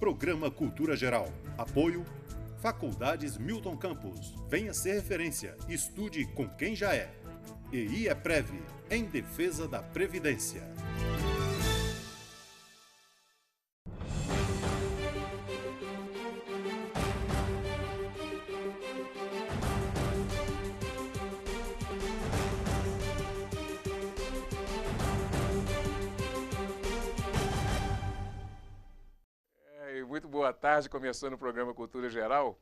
Programa Cultura Geral. Apoio Faculdades Milton Campos. Venha ser referência. Estude com quem já é. E IEPREV, em defesa da Previdência. Muito boa tarde, começando o programa Cultura Geral.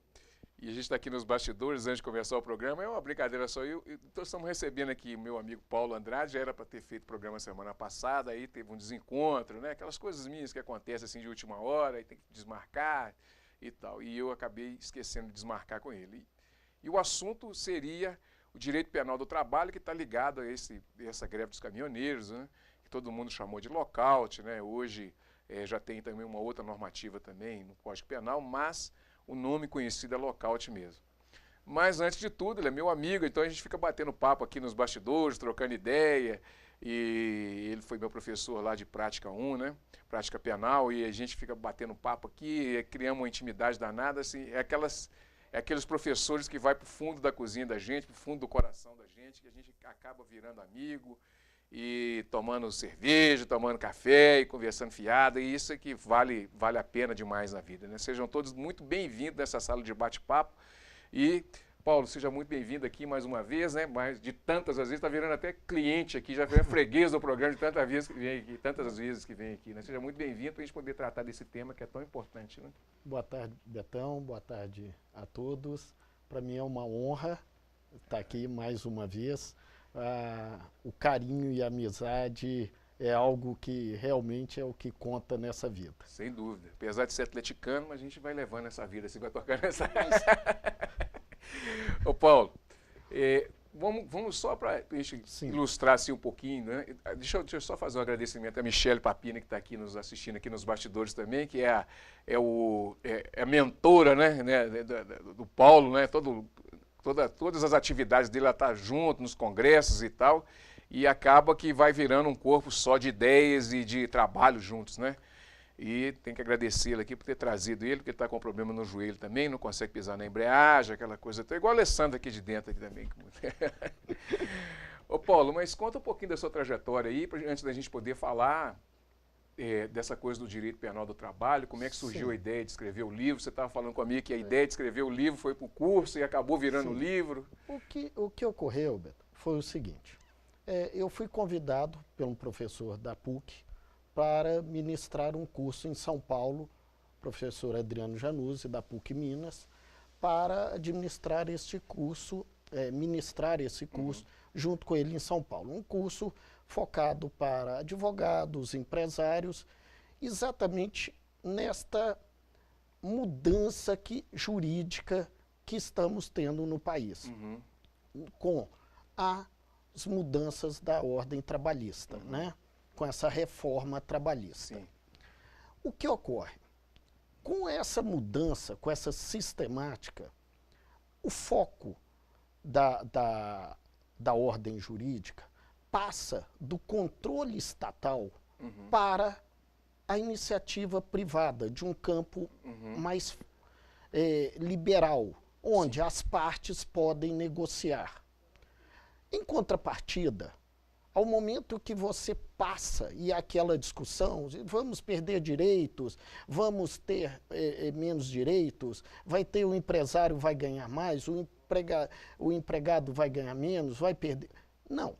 E a gente está aqui nos bastidores antes de começar o programa. É uma brincadeira só. Então estamos recebendo aqui o meu amigo Paulo Andrade. Já era para ter feito o programa semana passada, aí teve um desencontro, né? Aquelas coisas minhas que acontecem assim de última hora, e tem que desmarcar e tal. E eu acabei esquecendo de desmarcar com ele. E o assunto seria o direito penal do trabalho, que está ligado a essa greve dos caminhoneiros, né? Que todo mundo chamou de lockout, né? Hoje já tem também uma outra normativa também no Código Penal, mas o nome conhecido é lockout mesmo. Mas, antes de tudo, ele é meu amigo, então a gente fica batendo papo aqui nos bastidores, trocando ideia, e ele foi meu professor lá de Prática 1, né? Prática Penal, e a gente fica batendo papo aqui, criamos uma intimidade danada, assim, aqueles professores que vai para o fundo da cozinha da gente, para o fundo do coração da gente, que a gente acaba virando amigo, e tomando cerveja, tomando café e conversando fiada, e isso é que vale a pena demais na vida, né? Sejam todos muito bem-vindos nessa sala de bate-papo. E, Paulo, seja muito bem-vindo aqui mais uma vez, né? Mas de tantas vezes, está virando até cliente aqui, já foi freguês do programa de tantas vezes que vem aqui, né? Seja muito bem-vindo para a gente poder tratar desse tema que é tão importante, né? Boa tarde, Betão, boa tarde a todos. Para mim é uma honra estar aqui mais uma vez. O carinho e a amizade é algo que realmente é o que conta nessa vida. Sem dúvida. Apesar de ser atleticano, mas a gente vai levando essa vida, assim, vai tocando essa... Ô Paulo, vamos só para a gente ilustrar assim, um pouquinho, né? Deixa eu só fazer um agradecimento a Michele Papina, que está aqui nos assistindo aqui nos bastidores também, que é a mentora, né, do Paulo, né? Todas as atividades dele, ela está junto nos congressos e tal, e acaba que vai virando um corpo só de ideias e de trabalho juntos, né? E tem que agradecê-lo aqui por ter trazido ele, porque ele está com problema no joelho também, não consegue pisar na embreagem, aquela coisa, igual a Alessandra aqui de dentro aqui também. Ô Paulo, mas conta um pouquinho da sua trajetória aí, antes da gente poder falar dessa coisa do direito penal do trabalho, como é que surgiu a ideia de escrever o livro? Você estava falando comigo que a ideia de escrever o livro foi para o curso e acabou virando o livro. O que ocorreu, Beto, foi o seguinte, eu fui convidado pelo professor da PUC para ministrar um curso em São Paulo, professor Adriano Januzzi, da PUC Minas, para administrar este curso, ministrar esse curso junto com ele em São Paulo. Um curso focado para advogados, empresários, exatamente nesta mudança jurídica que estamos tendo no país, com as mudanças da ordem trabalhista, né? Com essa reforma trabalhista. Sim. O que ocorre? Com essa mudança, com essa sistemática, o foco da ordem jurídica passa do controle estatal para a iniciativa privada, de um campo mais liberal, onde as partes podem negociar. Em contrapartida, ao momento que você passa, e aquela discussão, vamos perder direitos, vamos ter menos direitos, o empresário vai ganhar mais, o empregado vai ganhar menos, vai perder... Não.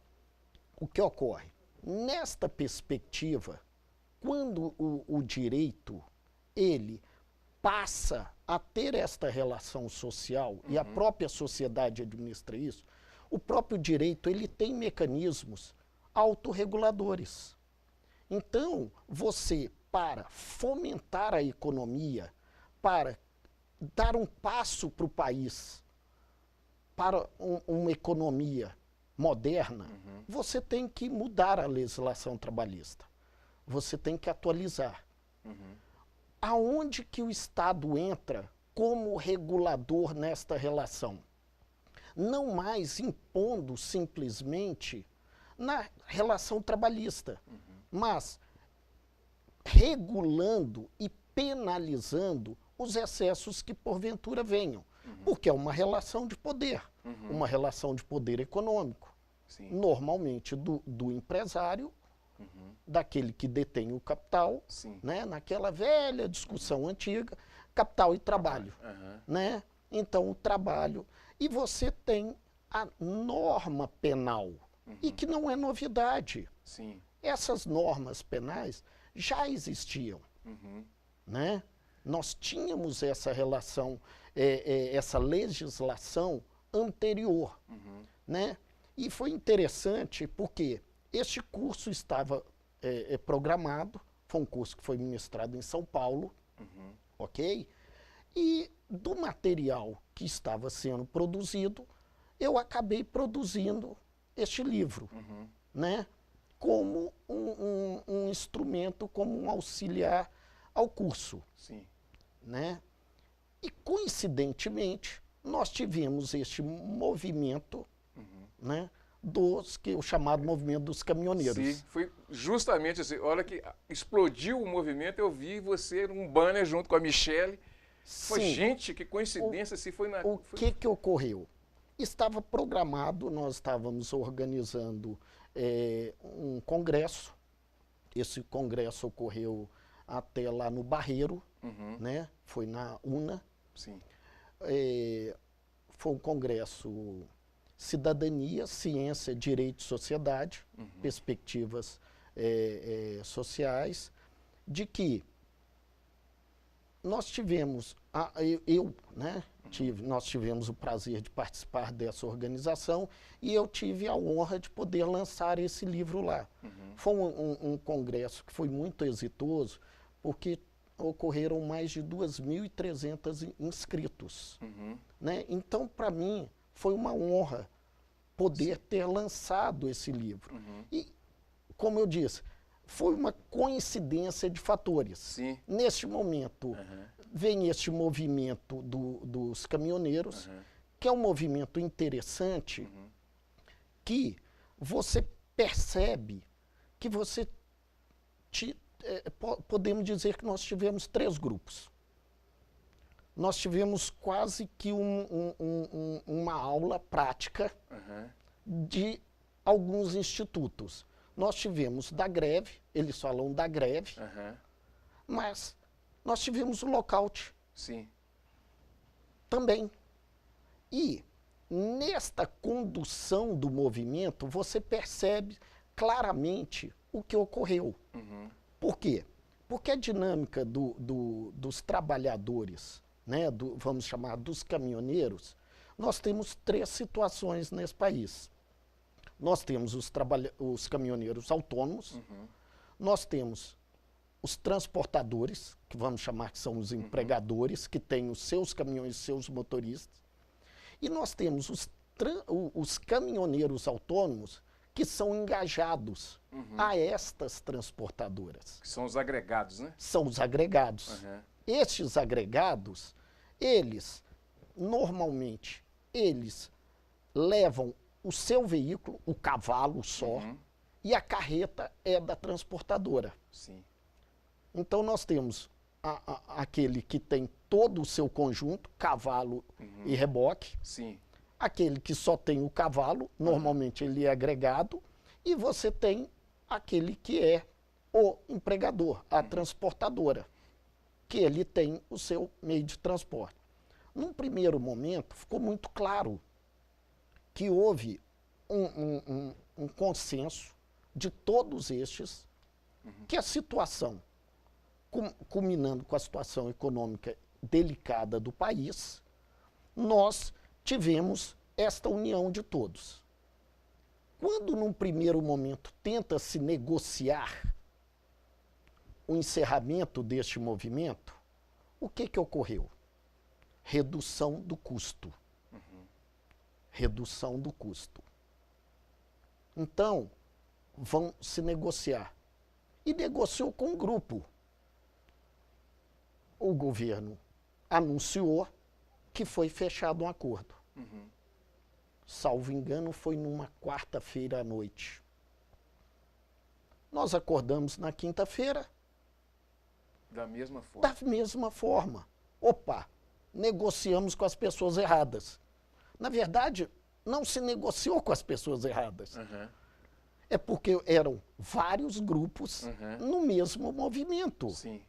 O que ocorre? Nesta perspectiva, quando o direito, ele passa a ter esta relação social, e a própria sociedade administra isso, o próprio direito, ele tem mecanismos autorreguladores. Então, você, para fomentar a economia, para dar um passo para o país, para uma economia moderna, você tem que mudar a legislação trabalhista. Você tem que atualizar. Aonde que o Estado entra como regulador nesta relação? Não mais impondo simplesmente na relação trabalhista, mas regulando e penalizando os excessos que porventura venham. Porque é uma relação de poder, uma relação de poder econômico. Sim. Normalmente do empresário, daquele que detém o capital, Sim. né? Naquela velha discussão antiga, capital e trabalho. Né? Então, o trabalho. E você tem a norma penal, e que não é novidade. Sim. Essas normas penais já existiam. Né? Nós tínhamos essa relação, essa legislação anterior. Né? E foi interessante porque este curso estava programado, foi um curso que foi ministrado em São Paulo, ok? E do material que estava sendo produzido, eu acabei produzindo este livro, né? Como um instrumento, como um auxiliar ao curso. Sim. Né? E, coincidentemente, nós tivemos este movimento, né, o chamado movimento dos caminhoneiros. Sim, foi justamente assim, a hora que explodiu o movimento, eu vi você num banner junto com a Michele. Foi, Sim. gente, que coincidência, se foi na... O que ocorreu? Estava programado, nós estávamos organizando um congresso. Esse congresso ocorreu até lá no Barreiro, né? Foi na UNA. Sim. Foi um congresso Cidadania, Ciência, Direito e Sociedade, perspectivas sociais, de que nós tivemos, né, nós tivemos o prazer de participar dessa organização e eu tive a honra de poder lançar esse livro lá. Foi um congresso que foi muito exitoso, porque ocorreram mais de 2.300 inscritos. Né? Então, para mim, foi uma honra poder ter lançado esse livro. E, como eu disse, foi uma coincidência de fatores. Sim. Neste momento, vem este movimento dos caminhoneiros, que é um movimento interessante, que você percebe que podemos dizer que nós tivemos 3 grupos. Nós tivemos quase que uma aula prática de alguns institutos. Nós tivemos da greve, eles falam da greve, mas nós tivemos o lockout. Sim. Também. E nesta condução do movimento, você percebe claramente o que ocorreu. Por quê? Porque a dinâmica dos trabalhadores, né, vamos chamar dos caminhoneiros, nós temos 3 situações nesse país. Nós temos os caminhoneiros autônomos, nós temos os transportadores, que vamos chamar que são os empregadores, que têm os seus caminhões, seus motoristas, e nós temos os caminhoneiros autônomos, que são engajados a estas transportadoras. Que são os agregados, né? São os agregados. Estes agregados, normalmente, eles levam o seu veículo, o cavalo só, e a carreta é da transportadora. Sim. Então, nós temos aquele que tem todo o seu conjunto, cavalo e reboque. Sim. Aquele que só tem o cavalo, normalmente ele é agregado, e você tem aquele que é o empregador, a transportadora, que ele tem o seu meio de transporte. Num primeiro momento, ficou muito claro que houve um consenso de todos estes, que a situação, culminando com a situação econômica delicada do país, nós tivemos esta união de todos. Quando, num primeiro momento, tenta-se negociar o encerramento deste movimento, o que ocorreu? Redução do custo. Redução do custo. Então, vão se negociar. E negociou com um grupo. O governo anunciou que foi fechado um acordo. Salvo engano, foi numa quarta-feira à noite. Nós acordamos na quinta-feira, Da mesma forma. Da mesma forma. Opa, negociamos com as pessoas erradas. Na verdade, não se negociou com as pessoas erradas. Uhum. É porque eram vários grupos no mesmo movimento. Sim.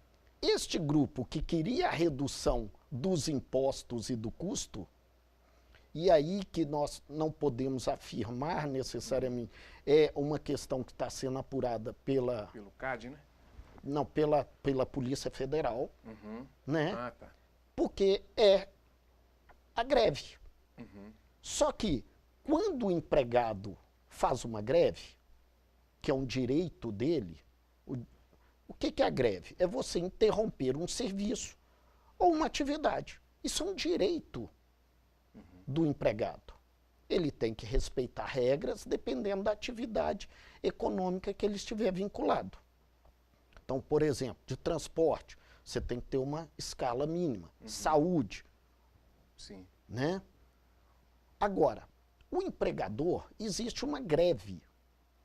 Este grupo que queria a redução dos impostos e do custo, e aí que nós não podemos afirmar necessariamente, é uma questão que está sendo apurada Pelo CAD, né? não, pela Polícia Federal, né? Ah, tá. Porque é a greve. Uhum. Só que quando o empregado faz uma greve, que é um direito dele, o que é a greve? É você interromper um serviço ou uma atividade. Isso é um direito do empregado. Ele tem que respeitar regras dependendo da atividade econômica que ele estiver vinculado. Então, por exemplo, de transporte, você tem que ter uma escala mínima. Saúde, Sim. né? Agora, o empregador, existe uma greve,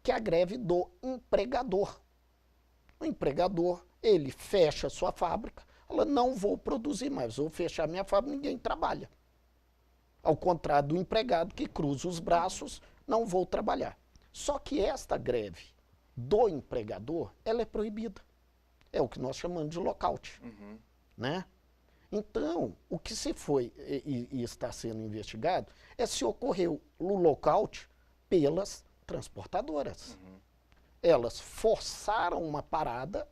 que é a greve do empregador. O empregador, ele fecha a sua fábrica, fala, não vou produzir mais, vou fechar minha fábrica, ninguém trabalha. Ao contrário do empregado que cruza os braços, não vou trabalhar. Só que esta greve do empregador, ela é proibida. É o que nós chamamos de lockout, né? Então, o que se foi e está sendo investigado é se ocorreu o lockout pelas transportadoras. Elas forçaram uma parada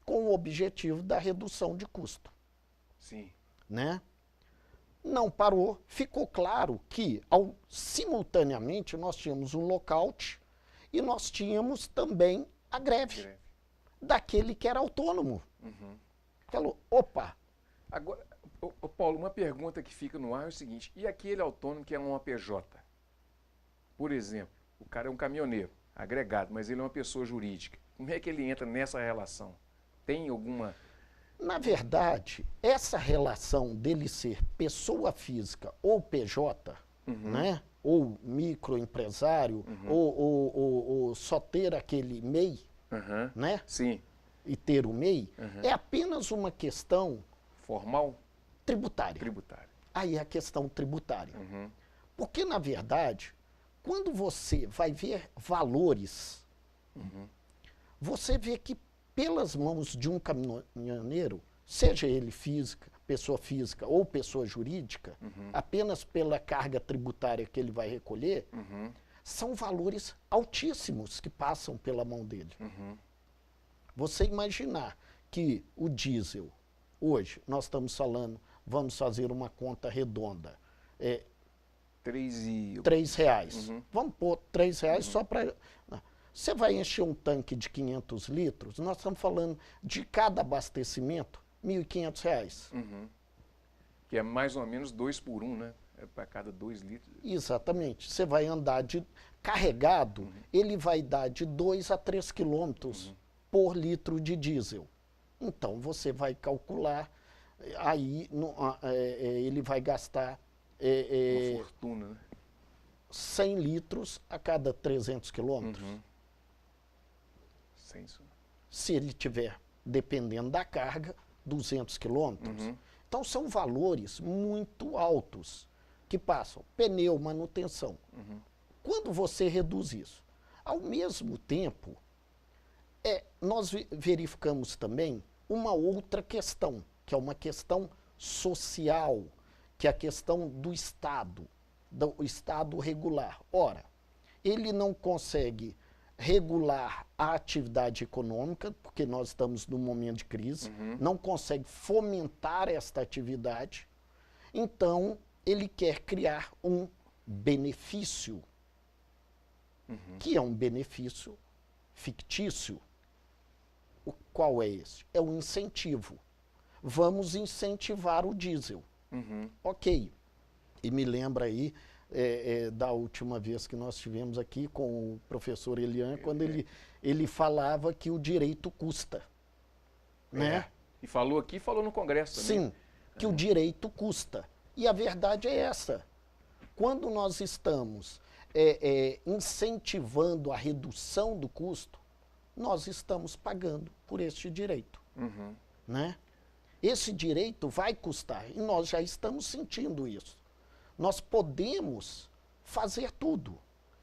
com o objetivo da redução de custo, Sim. né? Não parou, ficou claro que, simultaneamente, nós tínhamos o lockout e nós tínhamos também a greve daquele que era autônomo. Falou, opa. Agora, ô Paulo, uma pergunta que fica no ar é o seguinte, e aquele autônomo que é uma PJ? Por exemplo, o cara é um caminhoneiro, agregado, mas ele é uma pessoa jurídica. Como é que ele entra nessa relação? Tem alguma... Na verdade, essa relação dele ser pessoa física ou PJ, né? Ou microempresário, ou só ter aquele MEI, né? Sim. E ter o MEI, é apenas uma questão Formal? tributária. Tributária. Aí é a questão tributária. Porque, na verdade, quando você vai ver valores, você vê que pelas mãos de um caminhoneiro, seja ele pessoa física ou pessoa jurídica, apenas pela carga tributária que ele vai recolher, são valores altíssimos que passam pela mão dele. Você imaginar que o diesel, hoje, nós estamos falando, vamos fazer uma conta redonda, R$3. Vamos pôr R$3 só para... Você vai encher um tanque de 500 litros, nós estamos falando de cada abastecimento, R$1.500. Que é mais ou menos 2 por 1, né? É para cada 2 litros. Exatamente. Você vai andar carregado, ele vai dar de 2 a 3 quilômetros por litro de diesel. Então, você vai calcular, aí ele vai gastar... uma fortuna, né? 100 litros a cada 300 quilômetros. Sem isso. Se ele tiver, dependendo da carga, 200 quilômetros. Então, são valores muito altos que passam. Pneu, manutenção. Quando você reduz isso? Ao mesmo tempo, nós verificamos também uma outra questão, que é uma questão social, que é a questão do Estado regular. Ora, ele não consegue regular a atividade econômica, porque nós estamos num momento de crise, não consegue fomentar esta atividade, então ele quer criar um benefício, que é um benefício fictício. Qual é esse? É um incentivo. Vamos incentivar o diesel. Ok. E me lembra aí da última vez que nós estivemos aqui com o professor Elian, quando ele falava que o direito custa. Né? E falou aqui e falou no Congresso também. Sim, que o direito custa. E a verdade é essa. Quando nós estamos incentivando a redução do custo, nós estamos pagando por este direito. né? Esse direito vai custar, e nós já estamos sentindo isso. Nós podemos fazer tudo.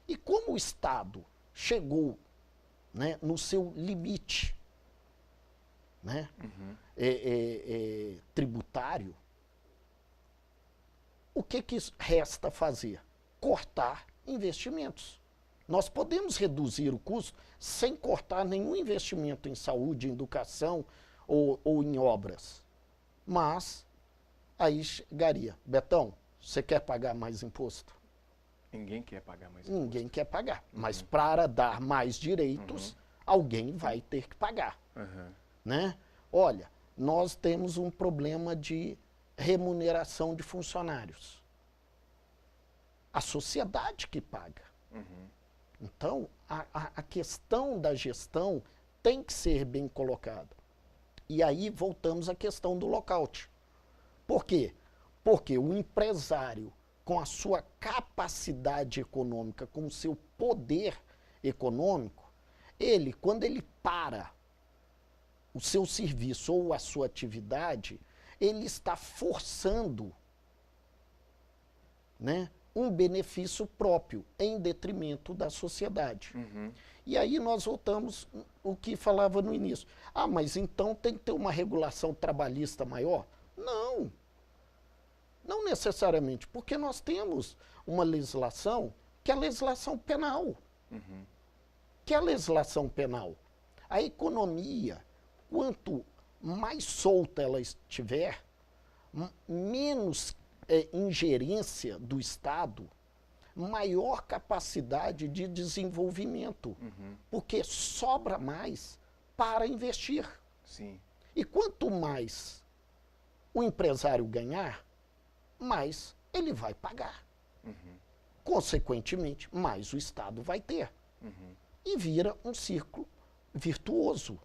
E como o Estado chegou, né, no seu limite, né, tributário, o que resta fazer? Cortar investimentos. Nós podemos reduzir o custo sem cortar nenhum investimento em saúde, em educação ou em obras. Mas aí chegaria, Betão, você quer pagar mais imposto? Ninguém quer pagar mais imposto. Ninguém quer pagar. Mas para dar mais direitos, alguém vai ter que pagar. Né? Olha, nós temos um problema de remuneração de funcionários. A sociedade que paga. Então, a questão da gestão tem que ser bem colocada. E aí voltamos à questão do lockout. Por quê? Porque o empresário, com a sua capacidade econômica, com o seu poder econômico, ele, quando ele para o seu serviço ou a sua atividade, ele está forçando, né, um benefício próprio em detrimento da sociedade. E aí nós voltamos o que falava no início. Ah, mas então tem que ter uma regulação trabalhista maior? Não. Não necessariamente, porque nós temos uma legislação que é a legislação penal. Que é a legislação penal. A economia, quanto mais solta ela estiver, menos ingerência do Estado, maior capacidade de desenvolvimento, porque sobra mais para investir. Sim. E quanto mais o empresário ganhar, mais ele vai pagar. Consequentemente, mais o Estado vai ter. E vira um círculo virtuoso.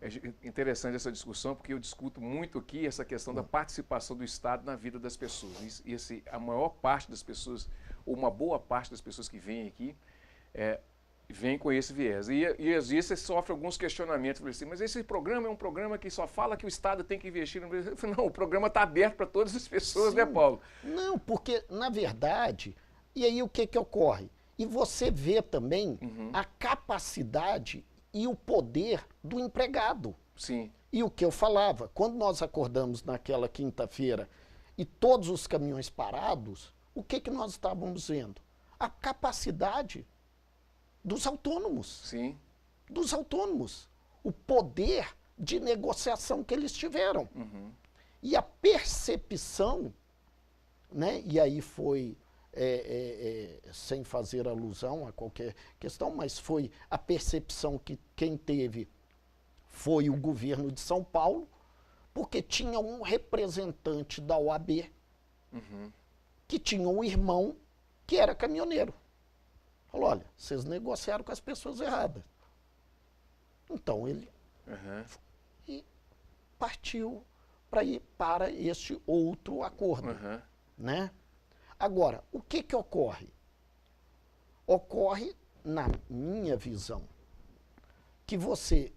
É interessante essa discussão, porque eu discuto muito aqui essa questão da participação do Estado na vida das pessoas. E a maior parte das pessoas, ou uma boa parte das pessoas que vêm aqui, vem com esse viés. E às vezes você sofre alguns questionamentos, assim, mas esse programa é um programa que só fala que o Estado tem que investir no Brasil. Não, o programa está aberto para todas as pessoas, né, Paulo? Não, porque, na verdade, e aí o que ocorre? E você vê também a capacidade e o poder do empregado. Sim. E o que eu falava, quando nós acordamos naquela quinta-feira e todos os caminhões parados, o que nós estávamos vendo? A capacidade dos autônomos. Sim. Dos autônomos. O poder de negociação que eles tiveram. E a percepção, né, e aí foi, sem fazer alusão a qualquer questão, mas foi a percepção que quem teve foi o governo de São Paulo, porque tinha um representante da OAB que tinha um irmão que era caminhoneiro. Falou, olha, vocês negociaram com as pessoas erradas. Então ele e partiu para ir para este outro acordo, né? Agora, o que ocorre? Ocorre, na minha visão, que você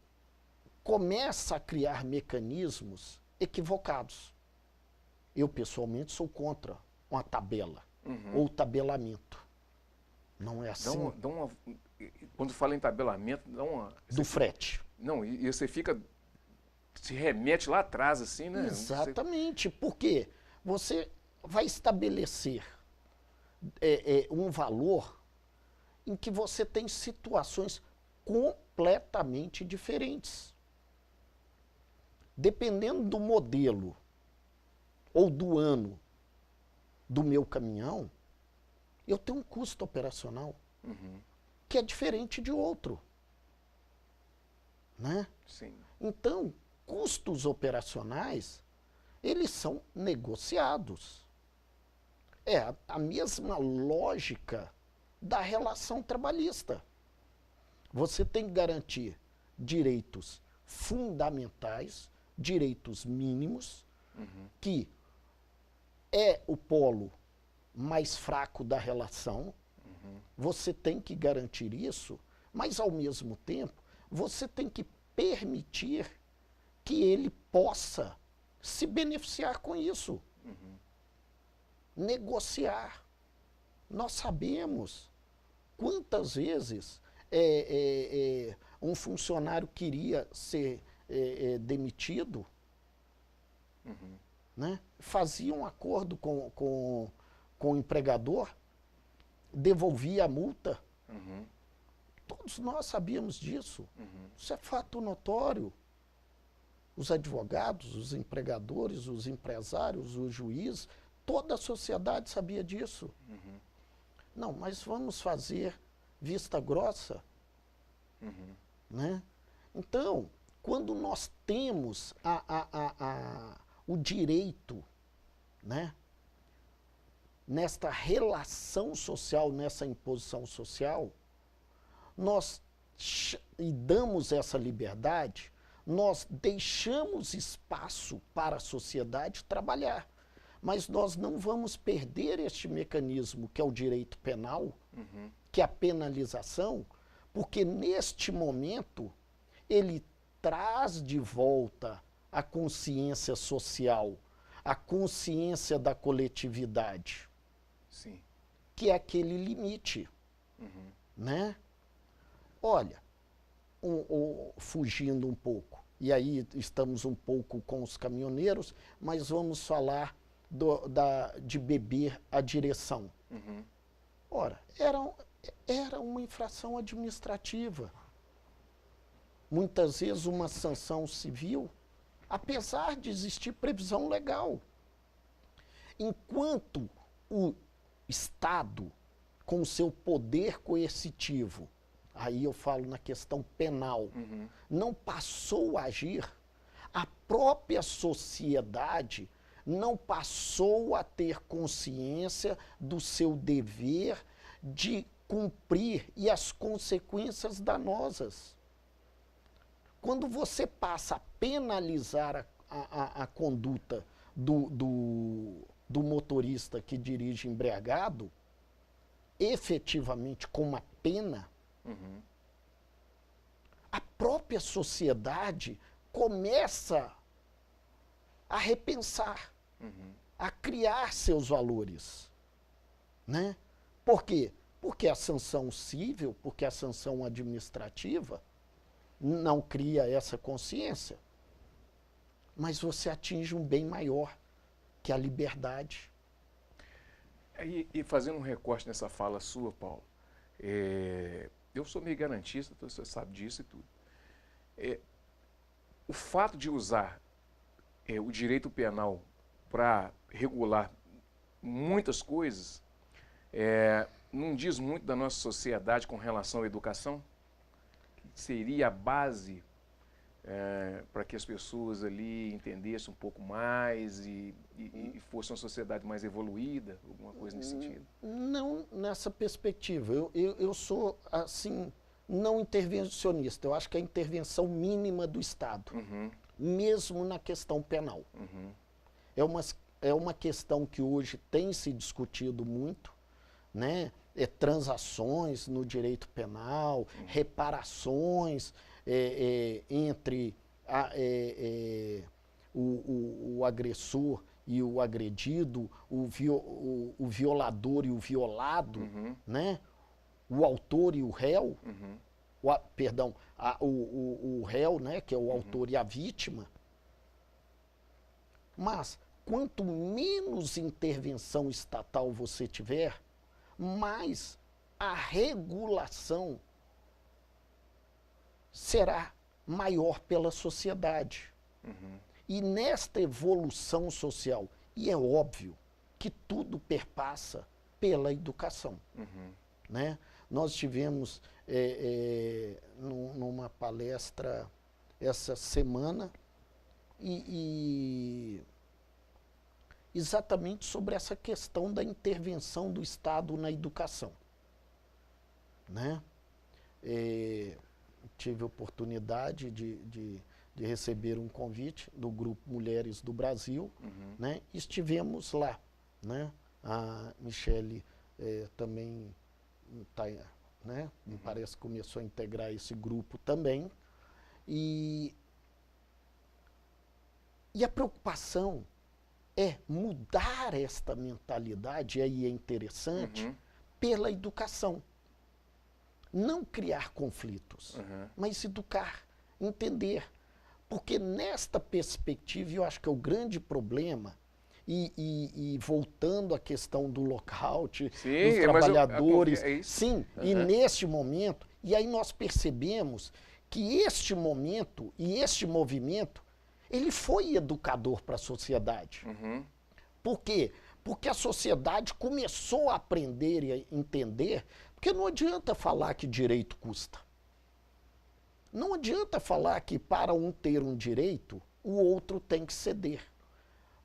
começa a criar mecanismos equivocados. Eu, pessoalmente, sou contra uma tabela ou tabelamento. Não é assim. Quando fala em tabelamento, dá uma... Do frete. Não, e você fica... Se remete lá atrás, assim, né? Exatamente, porque você vai estabelecer um valor em que você tem situações completamente diferentes. Dependendo do modelo ou do ano do meu caminhão, eu tenho um custo operacional que é diferente de outro. Né? Sim. Então, custos operacionais, eles são negociados. É a mesma lógica da relação trabalhista. Você tem que garantir direitos fundamentais, direitos mínimos, que é o polo mais fraco da relação. Você tem que garantir isso, mas, ao mesmo tempo, você tem que permitir que ele possa se beneficiar com isso. Negociar. Nós sabemos quantas vezes um funcionário queria ser demitido, né? Fazia um acordo com o empregador, devolvia a multa. Todos nós sabíamos disso. Isso é fato notório. Os advogados, os empregadores, os empresários, os juízes, toda a sociedade sabia disso. Não, mas vamos fazer vista grossa. Né? Então, quando nós temos o direito, né, nesta relação social, nessa imposição social, nós e damos essa liberdade, nós deixamos espaço para a sociedade trabalhar. Mas nós não vamos perder este mecanismo que é o direito penal, que é a penalização, porque neste momento ele traz de volta a consciência social, a consciência da coletividade. Sim. Que é aquele limite. Né? Olha, fugindo um pouco, e aí estamos um pouco com os caminhoneiros, mas vamos falar de beber a direção. Ora, era uma infração administrativa. Muitas vezes uma sanção civil, apesar de existir previsão legal. Enquanto o Estado, com o seu poder coercitivo, aí eu falo na questão penal, não passou a agir, a própria sociedade não passou a ter consciência do seu dever de cumprir e as consequências danosas. Quando você passa a penalizar a conduta do motorista que dirige embriagado, efetivamente com uma pena, a própria sociedade começa a repensar, a criar seus valores. Né? Por quê? Porque a sanção civil, porque a sanção administrativa não cria essa consciência, mas você atinge um bem maior, que é a liberdade. E fazendo um recorte nessa fala sua, Paulo, eu sou meio garantista, então você sabe disso e tudo. O fato de usar o direito penal para regular muitas coisas não diz muito da nossa sociedade com relação à educação? Que seria a base para que as pessoas ali entendessem um pouco mais e fosse uma sociedade mais evoluída, alguma coisa nesse sentido? Não nessa perspectiva. Eu sou, assim, não intervencionista. Eu acho que é a intervenção mínima do Estado, mesmo na questão penal. É uma questão que hoje tem se discutido muito, né? Transações no direito penal, reparações entre o agressor e o agredido, o violador e o violado, né? O autor e o réu, perdão, o réu, né, que é o autor e a vítima. Mas quanto menos intervenção estatal você tiver, mais a regulação será maior pela sociedade. E nesta evolução social, e é óbvio que tudo perpassa pela educação. Né? Nós tivemos numa palestra essa semana exatamente sobre essa questão da intervenção do Estado na educação. Né? Tive a oportunidade de receber um convite do Grupo Mulheres do Brasil, né? Estivemos lá, né? A Michele também tá, né? Me parece que começou a integrar esse grupo também, E a preocupação é mudar esta mentalidade, e aí é interessante, pela educação. Não criar conflitos, mas educar, entender. Porque nesta perspectiva, eu acho que é o grande problema, e voltando à questão do lockout, dos trabalhadores, sim, e neste momento, e aí nós percebemos que este momento e este movimento, ele foi educador para a sociedade. Por quê? Porque a sociedade começou a aprender e a entender, porque não adianta falar que direito custa. Não adianta falar que para um ter um direito, o outro tem que ceder.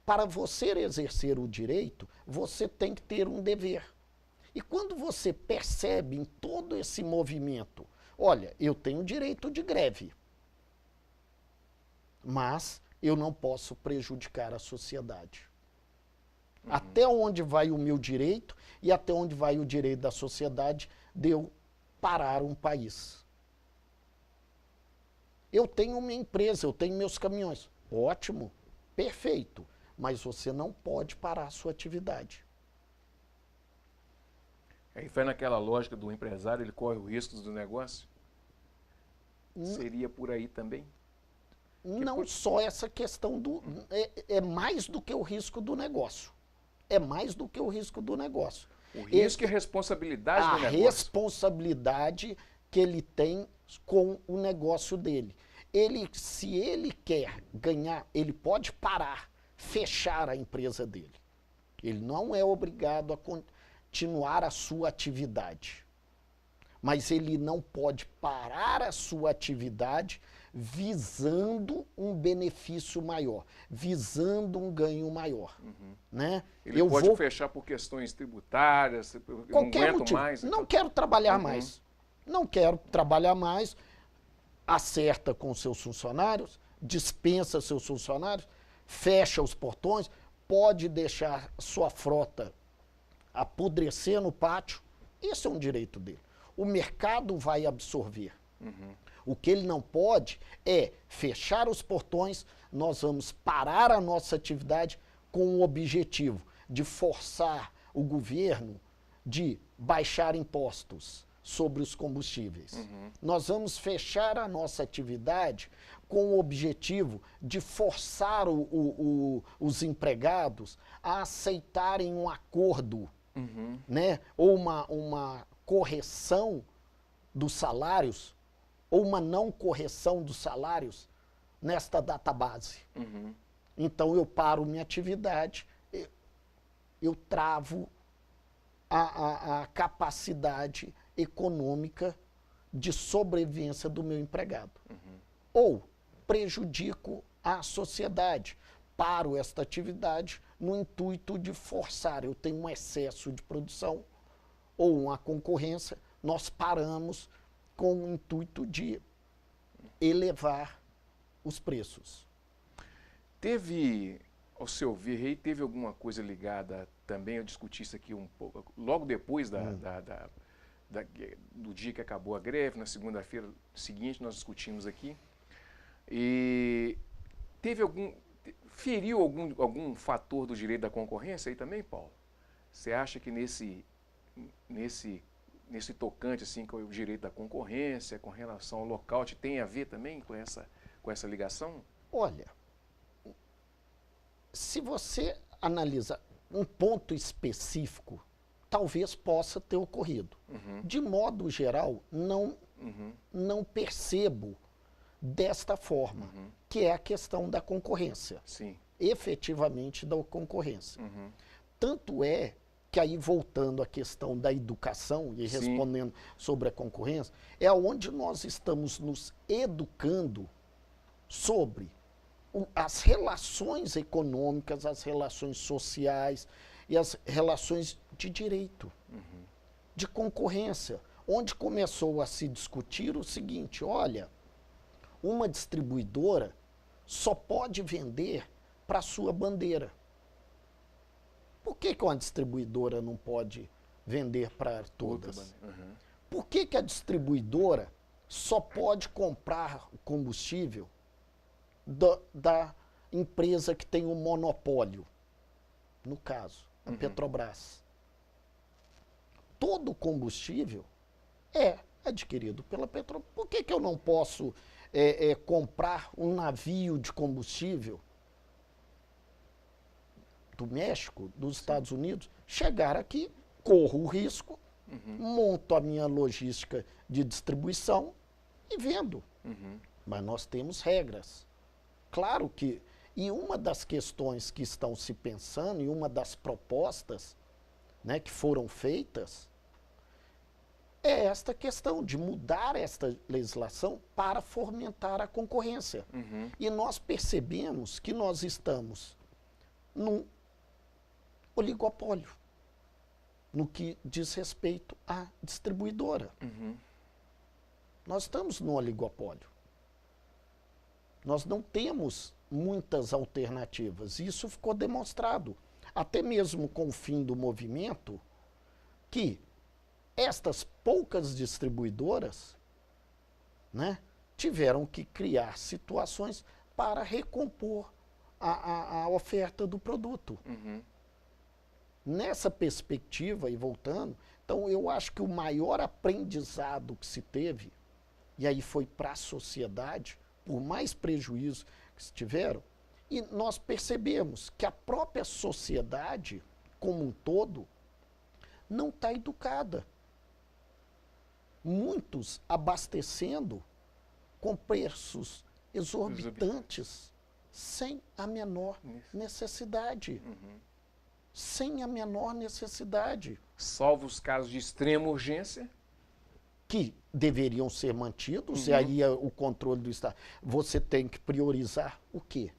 Para você exercer o direito, você tem que ter um dever. E quando você percebe em todo esse movimento, olha, eu tenho direito de greve, mas eu não posso prejudicar a sociedade. Até onde vai o meu direito e até onde vai o direito da sociedade de eu parar um país. Eu tenho minha empresa, eu tenho meus caminhões. Ótimo, perfeito, mas você não pode parar a sua atividade. Aí foi naquela lógica do empresário, ele corre o risco do negócio? Seria por aí também? Não só essa questão do... É mais do que o risco do negócio. É mais do que o risco do negócio. O risco e a responsabilidade do negócio. A responsabilidade que ele tem com o negócio dele. Se ele quer ganhar, ele pode parar, fechar a empresa dele. Ele não é obrigado a continuar a sua atividade. Mas ele não pode parar a sua atividade visando um benefício maior, visando um ganho maior. Né? Ele pode fechar por questões tributárias, qualquer não aguento mais. Não quero trabalhar mais. Não quero trabalhar mais, acerta com seus funcionários, dispensa seus funcionários, fecha os portões, pode deixar sua frota apodrecer no pátio. Esse é um direito dele. O mercado vai absorver. O que ele não pode é fechar os portões, nós vamos parar a nossa atividade com o objetivo de forçar o governo de baixar impostos sobre os combustíveis. Nós vamos fechar a nossa atividade com o objetivo de forçar os empregados a aceitarem um acordo, né? Ou uma correção dos salários, ou uma não correção dos salários nesta database. Então eu paro minha atividade, eu travo a capacidade econômica de sobrevivência do meu empregado. Ou prejudico a sociedade, paro esta atividade no intuito de forçar, eu tenho um excesso de produção ou uma concorrência, nós paramos com o intuito de elevar os preços. Teve, ao seu ver, teve alguma coisa ligada também, eu discuti isso aqui um pouco, logo depois do dia que acabou a greve, na segunda-feira seguinte nós discutimos aqui, e feriu algum fator do direito da concorrência aí também, Paulo? Você acha que nesse tocante assim, com o direito da concorrência, com relação ao lockout, tem a ver também com essa ligação? Olha, se você analisa um ponto específico, talvez possa ter ocorrido. De modo geral, não percebo desta forma, que é a questão da concorrência. Sim. Efetivamente da concorrência. Tanto é que aí, voltando à questão da educação e respondendo sobre a concorrência, é onde nós estamos nos educando sobre as relações econômicas, as relações sociais e as relações de direito, de concorrência, onde começou a se discutir o seguinte: olha, uma distribuidora só pode vender para a sua bandeira. Por que uma distribuidora não pode vender para todas? Por que a distribuidora só pode comprar o combustível da empresa que tem o monopólio, no caso, a Petrobras. Todo combustível é adquirido pela Petrobras. Por que eu não posso comprar um navio de combustível do México, dos Estados Unidos, chegar aqui, corro o risco, monto a minha logística de distribuição e vendo. Mas nós temos regras. Claro que, e uma das questões que estão se pensando, e uma das propostas, né, que foram feitas, é esta questão de mudar esta legislação para fomentar a concorrência. E nós percebemos que nós estamos num oligopólio, no que diz respeito à distribuidora. Nós estamos no oligopólio. Nós não temos muitas alternativas. Isso ficou demonstrado, até mesmo com o fim do movimento, que estas poucas distribuidoras, né, tiveram que criar situações para recompor a oferta do produto. Nessa perspectiva, e voltando, então eu acho que o maior aprendizado que se teve, e aí foi para a sociedade, por mais prejuízo que se tiveram, e nós percebemos que a própria sociedade, como um todo, não está educada. Muitos abastecendo com preços exorbitantes, sem a menor necessidade. Sem a menor necessidade. Salvo os casos de extrema urgência. Que deveriam ser mantidos, e aí o controle do Estado. Você tem que priorizar o quê?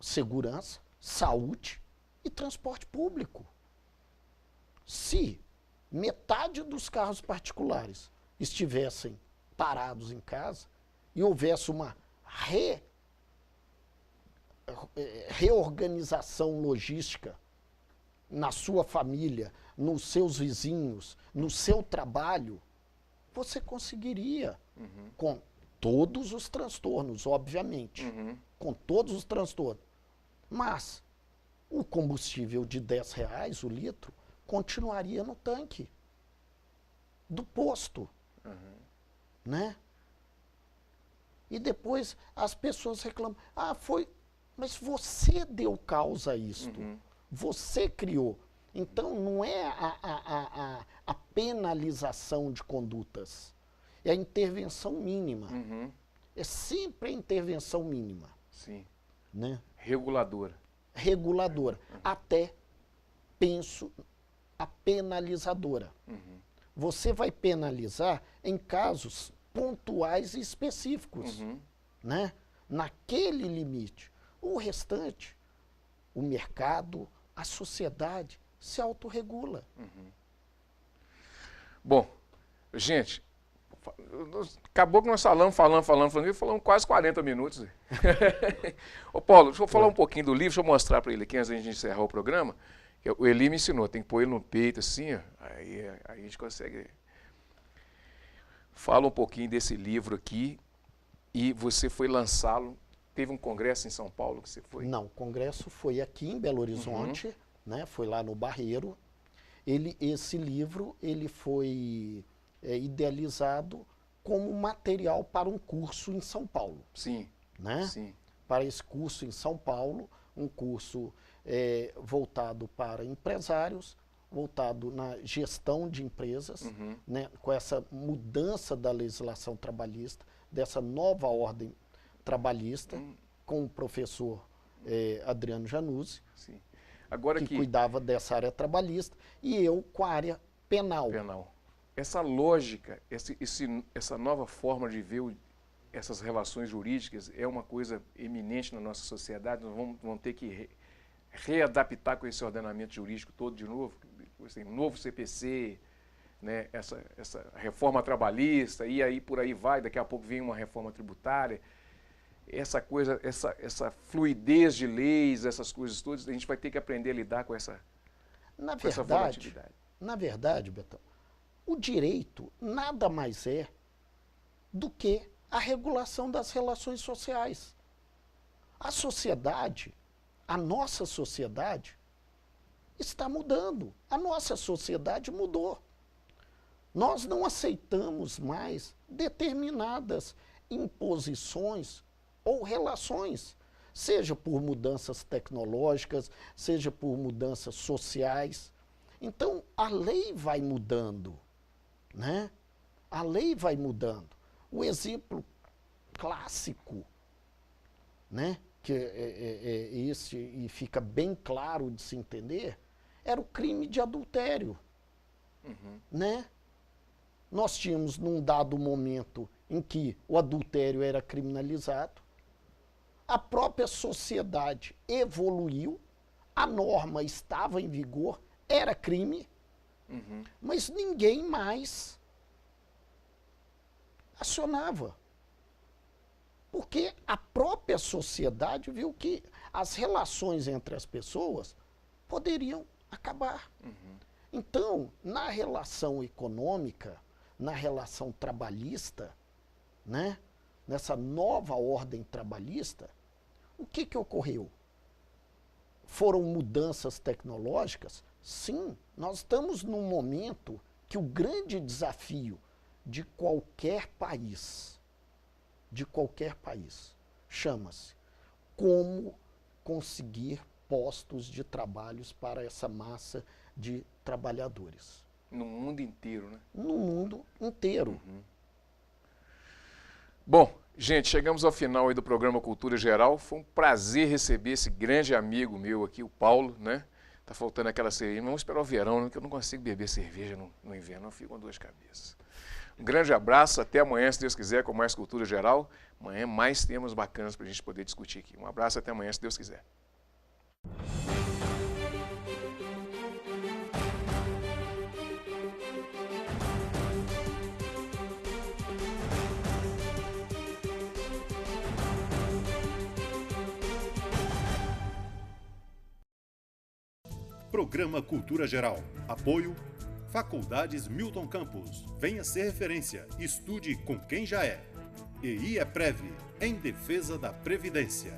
Segurança, saúde e transporte público. Se metade dos carros particulares estivessem parados em casa e houvesse uma reorganização logística na sua família, nos seus vizinhos, no seu trabalho, você conseguiria, com todos os transtornos, obviamente, com todos os transtornos. Mas o combustível de R$10 o litro continuaria no tanque do posto, né? E depois as pessoas reclamam, mas você deu causa a isto, você criou. Então não é a penalização de condutas, é a intervenção mínima. É sempre a intervenção mínima. Sim. Né? Reguladora. Reguladora. Até, penso, a penalizadora. Você vai penalizar em casos pontuais e específicos, né? Naquele limite. O restante, o mercado, a sociedade se autorregula. Bom, gente, acabou que nós falamos quase 40 minutos. Ô Paulo, deixa eu falar um pouquinho do livro, deixa eu mostrar para ele aqui antes de a gente encerrar o programa. O Eli me ensinou, tem que pôr ele no peito assim, ó, aí a gente consegue. Fala um pouquinho desse livro aqui, e você foi lançá-lo, teve um congresso em São Paulo que você foi? Não, o congresso foi aqui em Belo Horizonte, né, foi lá no Barreiro. Esse livro ele foi idealizado como material para um curso em São Paulo. Sim, né? sim. Para esse curso em São Paulo, um curso voltado para empresários, voltado na gestão de empresas, né, com essa mudança da legislação trabalhista, dessa nova ordem trabalhista, com o professor Adriano Januzzi, Sim. Agora que cuidava dessa área trabalhista, e eu com a área penal. Essa lógica, essa nova forma de ver essas relações jurídicas é uma coisa eminente na nossa sociedade. Nós vamos ter que readaptar com esse ordenamento jurídico todo de novo, assim, novo CPC, né, essa reforma trabalhista, e aí por aí vai, daqui a pouco vem uma reforma tributária. Essa coisa, essa fluidez de leis, essas coisas todas, a gente vai ter que aprender a lidar com essa volatilidade. Na verdade, Betão, o direito nada mais é do que a regulação das relações sociais. A sociedade, a nossa sociedade, está mudando. A nossa sociedade mudou. Nós não aceitamos mais determinadas imposições ou relações, seja por mudanças tecnológicas, seja por mudanças sociais. Então, a lei vai mudando, né? A lei vai mudando. O exemplo clássico, né, que é esse, e fica bem claro de se entender, era o crime de adultério. Né? Nós tínhamos, num dado momento em que o adultério era criminalizado, a própria sociedade evoluiu, a norma estava em vigor, era crime, mas ninguém mais acionava. Porque a própria sociedade viu que as relações entre as pessoas poderiam acabar. Então, na relação econômica, na relação trabalhista, né, nessa nova ordem trabalhista, o que ocorreu? Foram mudanças tecnológicas? Sim, nós estamos num momento que o grande desafio de qualquer país, chama-se como conseguir postos de trabalhos para essa massa de trabalhadores. No mundo inteiro, né? No mundo inteiro. Bom, gente, chegamos ao final aí do programa Cultura Geral. Foi um prazer receber esse grande amigo meu aqui, o Paulo, né? Tá faltando aquela cerveja. Vamos esperar o verão, né? Que eu não consigo beber cerveja no inverno, eu fico com dor de cabeça. Um grande abraço, até amanhã, se Deus quiser, com mais Cultura Geral. Amanhã mais temas bacanas para a gente poder discutir aqui. Um abraço, até amanhã, se Deus quiser. Programa Cultura Geral. Apoio Faculdades Milton Campos. Venha ser referência. Estude com quem já é. EI é Prev, em defesa da Previdência.